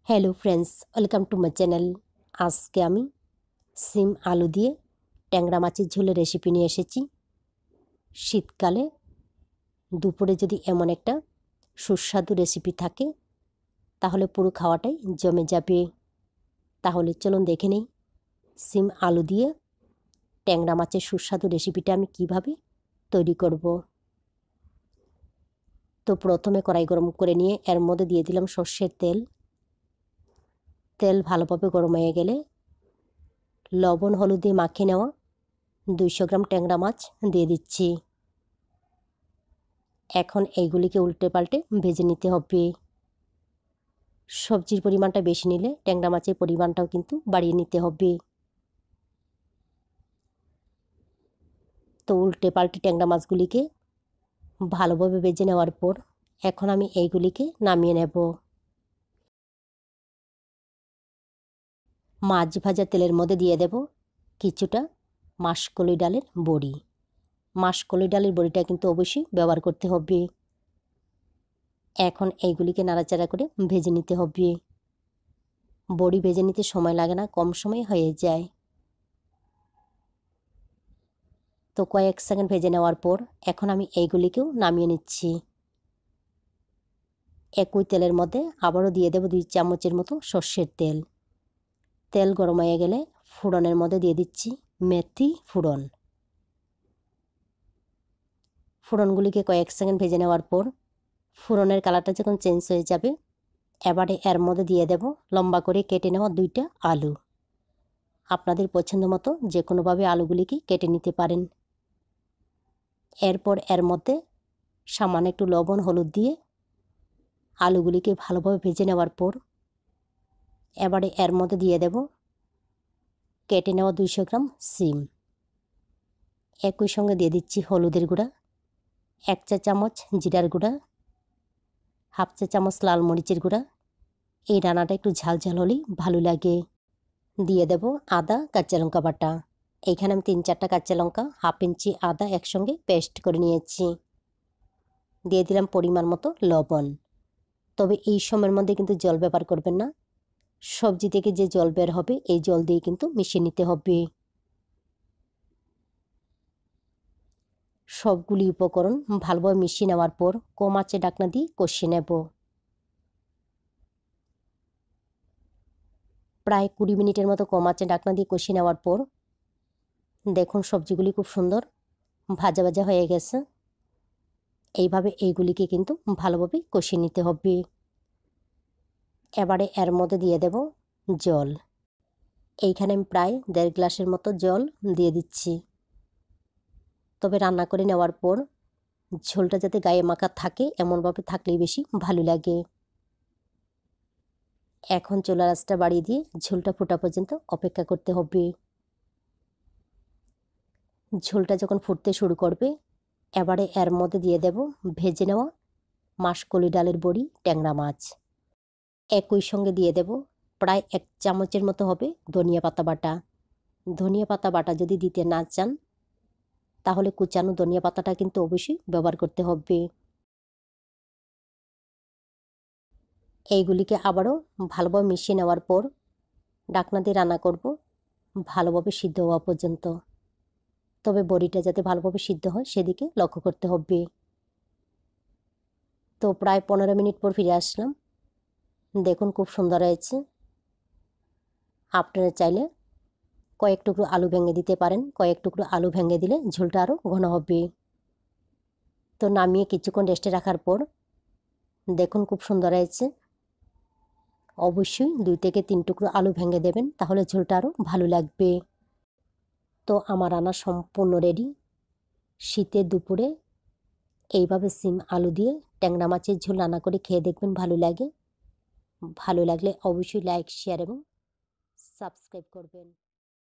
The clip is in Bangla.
Hello friends, welcome to my channel. আজকে আমি সিম আলু দিয়ে ট্যাংরা মাছের ঝোলের রেসিপি নিয়ে এসেছি। শীতকালে দুপুরে যদি এমন একটা সুস্বাদু রেসিপি থাকে তাহলে পুরো খাওয়াটাই জমে যাবে। তাহলে চলুন দেখে নেই সিম আলু দিয়ে ট্যাংরা মাছের সুস্বাদু রেসিপিটা আমি কিভাবে তৈরি করব। তো প্রথমে কড়াই গরম করে নিয়ে এর মধ্যে দিয়ে দিলাম সর্ষের তেল। তেল ভালোভাবে গরম হয়ে গেলে লবণ হলুদ দিয়ে মাখিয়ে নেওয়া 200 গ্রাম ট্যাংরা মাছ দিয়ে দিচ্ছি। এখন এইগুলিকে উল্টে পাল্টে ভেজে নিতে হবে। সবজির পরিমাণটা বেশি নিলে ট্যাংরা মাছের পরিমাণটাও কিন্তু বাড়িয়ে নিতে হবে। তো উল্টে পাল্টে ট্যাংরা মাছগুলিকে ভালোভাবে ভেজে নেওয়ার পর এখন আমি এইগুলিকে নামিয়ে নেব। মাছ ভাজা তেলের মধ্যে দিয়ে দেব কিছুটা মাসকলাই ডালের বড়ি। মাসকলাই ডালের বড়িটা কিন্তু অবশ্যই ব্যবহার করতে হবে। এখন এইগুলিকে নাড়াচাড়া করে ভেজে নিতে হবে। বড়ি ভেজে নিতে সময় লাগে না, কম সময় হয়ে যায়। তো কয়েক সেকেন্ড ভেজে নেওয়ার পর এখন আমি এইগুলিকেও নামিয়ে নিচ্ছি। একই তেলের মধ্যে আবারও দিয়ে দেব 2 চামচের মতো সর্ষের তেল। তেল গরম হয়ে গেলে ফোড়নের মধ্যে দিয়ে দিচ্ছি মেথি ফোড়ন। ফোড়নগুলিকে কয়েক সেকেন্ড ভেজে নেওয়ার পর ফোড়নের কালারটা যখন চেঞ্জ হয়ে যাবে এবারে এর মধ্যে দিয়ে দেব লম্বা করে কেটে নেওয়া 2টা আলু। আপনাদের পছন্দ মতো যে কোনোভাবে আলুগুলিকে কেটে নিতে পারেন। এরপর এর মধ্যে সামান্য একটু লবণ হলুদ দিয়ে আলুগুলিকে ভালোভাবে ভেজে নেওয়ার পর এবারে এর মধ্যে দিয়ে দেব কেটে নেওয়া 200 গ্রাম সিম। একই সঙ্গে দিয়ে দিচ্ছি হলুদের গুঁড়া, 1 চা চামচ জিরার গুঁড়া, 1/2 চা চামচ লাল মরিচের গুঁড়া। এই রান্নাটা একটু ঝাল ঝাল হলেই ভালো লাগে। দিয়ে দেব আদা কাঁচা লঙ্কা বাটা। এইখানে আমি 3-4টা কাঁচা লঙ্কা, 1/2 ইঞ্চি আদা একসঙ্গে পেস্ট করে নিয়েছি। দিয়ে দিলাম পরিমাণ মতো লবণ। তবে এই সময়ের মধ্যে কিন্তু জল ব্যবহার করবেন না। সবজি থেকে যে জল বের হবে এই জল দিয়ে কিন্তু মিশিয়ে নিতে হবে। সবগুলি উপকরণ ভালোভাবে মিশিয়ে নেওয়ার পর কম আঁচে ঢাকনা দিয়ে কষিয়ে নেব। প্রায় 20 মিনিটের মতো কম আঁচে ঢাকনা দিয়ে কষিয়ে নেওয়ার পর দেখুন সবজিগুলি খুব সুন্দর ভাজা ভাজা হয়ে গেছে। এইভাবে এইগুলিকে কিন্তু ভালোভাবে কষিয়ে নিতে হবে। এবারে এর মধ্যে দিয়ে দেব জল। এইখানে আমি প্রায় 1.5 গ্লাসের মতো জল দিয়ে দিচ্ছি। তবে রান্না করে নেওয়ার পর ঝোলটা যাতে গায়ে মাখা থাকে এমনভাবে থাকলেই বেশি ভালো লাগে। এখন চুলার আঁচটা বাড়িয়ে দিয়ে ঝোলটা ফোটা পর্যন্ত অপেক্ষা করতে হবে। ঝোলটা যখন ফুটতে শুরু করবে এবারে এর মধ্যে দিয়ে দেব ভেজে নেওয়া মাসকলাই ডালের বড়ি ট্যাংরা মাছ। একই সঙ্গে দিয়ে দেব প্রায় 1 চামচের মতো হবে ধনিয়া পাতা বাটা। ধনিয়া পাতা বাটা যদি দিতে না চান তাহলে কুচানো ধনিয়া পাতাটা কিন্তু অবশ্যই ব্যবহার করতে হবে। এইগুলিকে আবারও ভালোভাবে মিশিয়ে নেওয়ার পর ঢাকনা দিয়ে রান্না করব ভালোভাবে সিদ্ধ হওয়া পর্যন্ত। তবে বড়িটা যাতে ভালোভাবে সিদ্ধ হয় সেদিকে লক্ষ্য করতে হবে। তো প্রায় 15 মিনিট পর ফিরে আসলাম। দেখুন খুব সুন্দর হয়েছে। আপনারা চাইলে কয়েক টুকরো আলু ভেঙে দিতে পারেন। কয়েক টুকরো আলু ভেঙে দিলে ঝোলটা আরও ঘন হবে। তো নামিয়ে কিছুক্ষণ রেস্টে রাখার পর দেখুন খুব সুন্দর হয়েছে। অবশ্যই 2 থেকে 3 টুকরো আলু ভেঙে দেবেন, তাহলে ঝোলটা আরও ভালো লাগবে। তো আমার রান্না সম্পূর্ণ রেডি। শীতের দুপুরে এইভাবে সিম আলু দিয়ে ট্যাংরা মাছের ঝোল রান্না করে খেয়ে দেখবেন, ভালো লাগে। ভালো লাগলে অবশ্যই লাইক শেয়ার এবং সাবস্ক্রাইব করবেন।